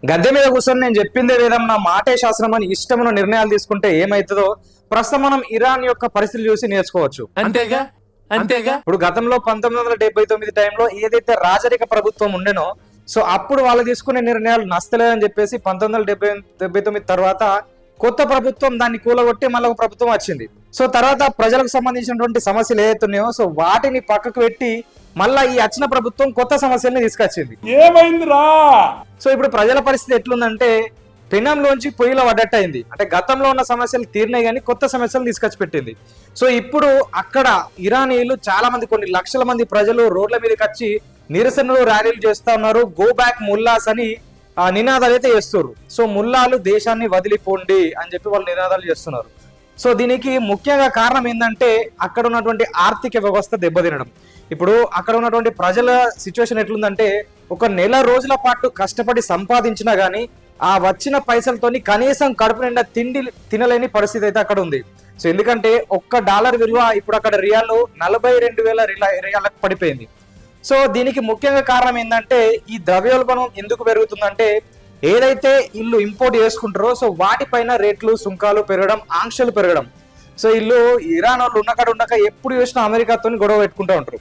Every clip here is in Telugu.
గద్దె మీద కూర్చొని నేను చెప్పిందే వేదం నా మాటే శాస్త్రం అని ఇష్టమైన నిర్ణయాలు తీసుకుంటే ఏమైతుందో ప్రస్తుతం మనం ఇరాన్ యొక్క పరిస్థితులు చూసి నేర్చుకోవచ్చు. అంతేగా అంతేగా ఇప్పుడు గతంలో 1979 టైంలో ఏదైతే రాజరిక ప్రభుత్వం ఉండేనో సో అప్పుడు వాళ్ళు తీసుకునే నిర్ణయాలు నచ్చలేదని చెప్పేసి 1979 తర్వాత కొత్త ప్రభుత్వం దాన్ని కూలగొట్టి మళ్ళీ ఒక ప్రభుత్వం వచ్చింది. సో తర్వాత ప్రజలకు సంబంధించినటువంటి సమస్యలు ఏదైతున్నాయో సో వాటిని పక్కకు పెట్టి మళ్ళా ఈ వచ్చిన ప్రభుత్వం కొత్త సమస్యల్ని తీసుకొచ్చింది. ఏమైందిరా? సో ఇప్పుడు ప్రజల పరిస్థితి ఎట్లుందంటే పెనంలోంచి పొయ్యిలో పడ్డట్టు అయింది. అంటే గతంలో ఉన్న సమస్యలు తీరినాయి కానీ కొత్త సమస్యలు తీసుకొచ్చి పెట్టింది. సో ఇప్పుడు అక్కడ ఇరానీయులు చాలా మంది కొన్ని లక్షల మంది ప్రజలు రోడ్ల మీదకి వచ్చి నిరసనలు ర్యాలీలు చేస్తా ఉన్నారు. గో బ్యాక్ ముల్లాస్ అని నినాదాలు అయితే చేస్తున్నారు. సో ముల్లాలు దేశాన్ని వదిలిపోండి అని చెప్పి వాళ్ళు నినాదాలు చేస్తున్నారు. సో దీనికి ముఖ్యంగా కారణం ఏంటంటే అక్కడ ఉన్నటువంటి ఆర్థిక వ్యవస్థ దెబ్బతినడం. ఇప్పుడు అక్కడ ఉన్నటువంటి ప్రజల సిచ్యువేషన్ ఎట్లుందంటే ఒక నెల రోజుల పాటు కష్టపడి సంపాదించినా గానీ ఆ వచ్చిన పైసలతోని కనీసం కడుపు నిండా తిండి తినలేని పరిస్థితి అయితే అక్కడ ఉంది. సో ఎందుకంటే $1 విలువ ఇప్పుడు అక్కడ రియాలు 42,000 రియాలకు పడిపోయింది. సో దీనికి ముఖ్యంగా కారణం ఏంటంటే ఈ ద్రవ్యోల్బణం ఎందుకు పెరుగుతుందంటే ఏదైతే ఇల్లు ఇంపోర్ట్ చేసుకుంటారో సో వాటిపైన రేట్లు సుంకాలు పెరగడం, ఆంక్షలు పెరగడం. సో ఇల్లు ఇరాన్ వాళ్ళు ఉండక ఎప్పుడు చూసినా అమెరికాతో గొడవ పెట్టుకుంటూ ఉంటారు.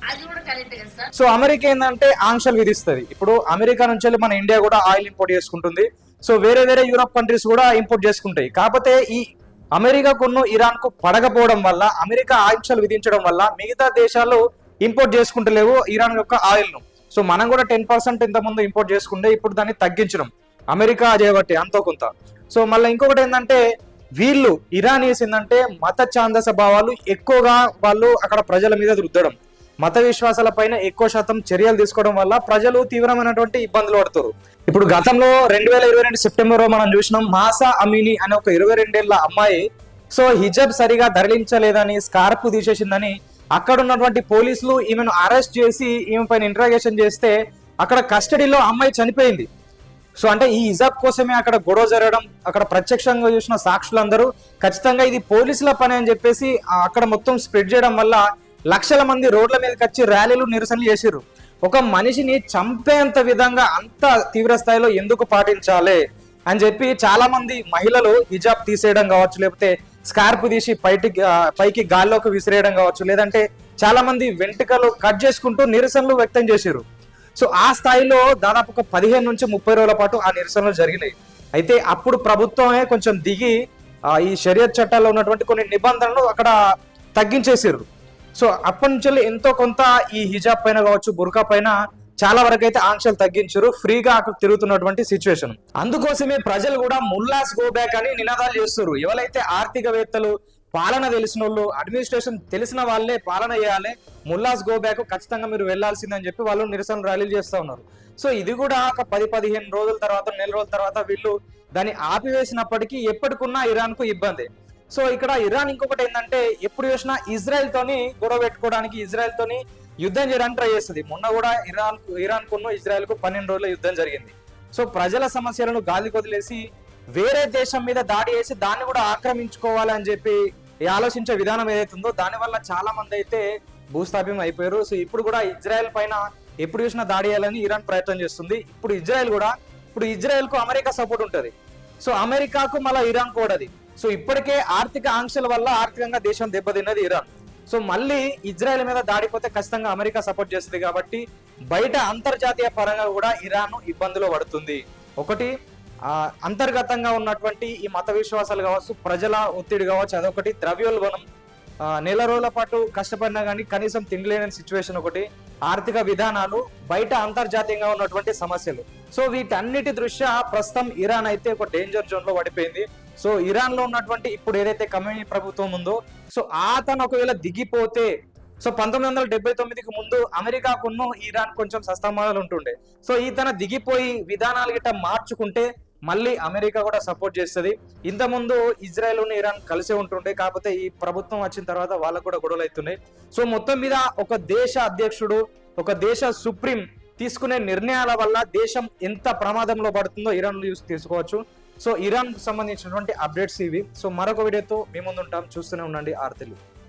సో అమెరికా ఏంటంటే ఆంక్షలు విధిస్తుంది. ఇప్పుడు అమెరికా నుంచి మన ఇండియా కూడా ఆయిల్ ఇంపోర్ట్ చేసుకుంటుంది. సో వేరే యూరోప్ కంట్రీస్ కూడా ఇంపోర్ట్ చేసుకుంటాయి. కాకపోతే ఈ అమెరికాకును ఇరాన్ కు పడకపోవడం వల్ల అమెరికా ఆంక్షలు విధించడం వల్ల మిగతా దేశాలు ఇంపోర్ట్ చేసుకుంటలేవు ఇరాన్ యొక్క ఆయిల్ ను. సో మనం కూడా 10% ఇంతకుముందు ఇంపోర్ట్ చేసుకుంటే ఇప్పుడు దాన్ని తగ్గించడం అమెరికా చేయబట్టి అంతో కొంత. సో మళ్ళీ ఇంకొకటి ఏంటంటే వీళ్ళు ఇరానీస్ ఏంటంటే మత ఛాందస భావాలు ఎక్కువగా వాళ్ళు అక్కడ ప్రజల మీద రుద్దడం, మత విశ్వాసాల పైన ఎక్కువ శాతం చర్యలు తీసుకోవడం వల్ల ప్రజలు తీవ్రమైనటువంటి ఇబ్బందులు పడుతారు. ఇప్పుడు గతంలో 2022 సెప్టెంబర్ మనం చూసినాం మాసా అమీని అనే ఒక 22 ఏళ్ల అమ్మాయి సో హిజబ్ సరిగా ధరలించలేదని స్కార్ప్ తీసేసిందని అక్కడ ఉన్నటువంటి పోలీసులు ఈమెను అరెస్ట్ చేసి ఈమె పైన ఇంట్రాగేషన్ చేస్తే అక్కడ కస్టడీలో అమ్మాయి చనిపోయింది. సో అంటే ఈ హిజాబ్ కోసమే అక్కడ గొడవ జరగడం, అక్కడ ప్రత్యక్షంగా చూసిన సాక్షులందరూ ఖచ్చితంగా ఇది పోలీసుల పని అని చెప్పేసి అక్కడ మొత్తం స్ప్రెడ్ చేయడం వల్ల లక్షల మంది రోడ్ల మీదకి వచ్చి ర్యాలీలు నిరసనలు చేసిర్రు. ఒక మనిషిని చంపేంత విధంగా అంత తీవ్ర స్థాయిలో ఎందుకు పాటించాలి అని చెప్పి చాలా మంది మహిళలు హిజాబ్ తీసేయడం కావచ్చు, లేకపోతే స్కార్ప్ తీసి పైకి గాల్లోకి విసిరేయడం కావచ్చు, లేదంటే చాలా మంది వెంట్రుకలు కట్ చేసుకుంటూ నిరసనలు వ్యక్తం చేసిర్రు. సో ఆ స్థాయిలో దాదాపు ఒక 15 నుంచి 30 రోజుల పాటు ఆ నిరసనలు జరిగినాయి. అయితే అప్పుడు ప్రభుత్వమే కొంచెం దిగి ఈ షరియత్ చట్టాల్లో ఉన్నటువంటి కొన్ని నిబంధనలు అక్కడ తగ్గించేసారు. సో అప్పటి నుంచి ఎంతో కొంత ఈ హిజాబ్ పైన కావచ్చు, బుర్కా పైన చాలా వరకు అయితే ఆంక్షలు తగ్గించారు. ఫ్రీగా అక్కడ తిరుగుతున్నటువంటి సిచ్యువేషన్. అందుకోసమే ప్రజలు కూడా ముల్లాస్ గో బ్యాక్ అని నినాదాలు చేస్తారు. ఎవరైతే ఆర్థికవేత్తలు, పాలన తెలిసిన వాళ్ళు, అడ్మినిస్ట్రేషన్ తెలిసిన వాళ్ళే పాలన చేయాలి, ముల్లాస్ గో బ్యాక్ ఖచ్చితంగా మీరు వెళ్లాల్సిందని చెప్పి వాళ్ళు నిరసన ర్యాలీలు చేస్తూ ఉన్నారు. సో ఇది కూడా ఒక 10-15 రోజుల తర్వాత, నెల రోజుల తర్వాత వీళ్ళు దాన్ని ఆపివేసినప్పటికీ ఎప్పటికున్నా ఇరాన్ కు ఇబ్బంది. సో ఇక్కడ ఇరాన్ ఇంకొకటి ఏంటంటే ఎప్పుడు చూసినా ఇజ్రాయెల్ తోని గొడవ పెట్టుకోవడానికి, ఇజ్రాయెల్ తోని యుద్ధం చేయడానికి ట్రై చేస్తుంది. మొన్న కూడా ఇరాన్ కును ఇజ్రాయెల్ కు 12 రోజుల యుద్ధం జరిగింది. సో ప్రజల సమస్యలను గాలి కొదిలేసి వేరే దేశం మీద దాడి చేసి దాన్ని కూడా ఆక్రమించుకోవాలి అని చెప్పి ఆలోచించే విధానం ఏదైతుందో దానివల్ల చాలా మంది అయితే భూస్థాప్యం అయిపోయారు. సో ఇప్పుడు కూడా ఇజ్రాయెల్ పైన ఎప్పుడు చూసినా దాడి చేయాలని ఇరాన్ ప్రయత్నం చేస్తుంది. ఇప్పుడు ఇజ్రాయెల్ కు అమెరికా సపోర్ట్ ఉంటుంది. సో అమెరికాకు మళ్ళీ ఇరాన్ కూడా అది. సో ఇప్పటికే ఆర్థిక ఆంక్షల వల్ల ఆర్థికంగా దేశం దెబ్బతిన్నది ఇరాన్. సో మళ్ళీ ఇజ్రాయెల్ మీద దాడిపోతే ఖచ్చితంగా అమెరికా సపోర్ట్ చేస్తుంది. కాబట్టి బయట అంతర్జాతీయ పరంగా కూడా ఇరాన్ ఇబ్బందులు పడుతుంది. ఒకటి అంతర్గతంగా ఉన్నటువంటి ఈ మత విశ్వాసాలు కావచ్చు, ప్రజల ఒత్తిడి కావచ్చు, అదొకటి. ద్రవ్యోల్బణం, నెల రోజుల పాటు కష్టపడినా కానీ కనీసం తినలేని సిచ్యువేషన్ ఒకటి. ఆర్థిక విధానాలు, బయట అంతర్జాతీయంగా ఉన్నటువంటి సమస్యలు. సో వీటన్నిటి దృష్ట్యా ప్రస్తుతం ఇరాన్ అయితే ఒక డేంజర్ జోన్ లో పడిపోయింది. సో ఇరాన్ లో ఉన్నటువంటి ఇప్పుడు ఏదైతే కమ్యూనిస్ట్ ప్రభుత్వం ఉందో సో అతను ఒకవేళ దిగిపోతే సో 1979కి ముందు అమెరికాకున్న ఇరాన్ కొంచెం సస్తమానాలు ఉంటుండే. సో ఈతన దిగిపోయి విధానాలు గిట్ట మార్చుకుంటే మళ్ళీ అమెరికా కూడా సపోర్ట్ చేస్తుంది. ఇంతకుముందు ఇజ్రాయెల్ ఇరాన్ కలిసే ఉంటుండే, కాకపోతే ఈ ప్రభుత్వం వచ్చిన తర్వాత వాళ్ళకు కూడా గొడవలు అవుతున్నాయి. సో మొత్తం మీద ఒక దేశ అధ్యక్షుడు, ఒక దేశ సుప్రీం తీసుకునే నిర్ణయాల వల్ల దేశం ఎంత ప్రమాదంలో పడుతుందో ఇరాన్ తీసుకోవచ్చు. సో ఇరాన్ కు సంబంధించినటువంటి అప్డేట్స్ ఇవి. సో మరొక వీడియోతో మీ ముందు ఉంటాం. చూస్తూనే ఉండండి ఆర్ తెలుగు.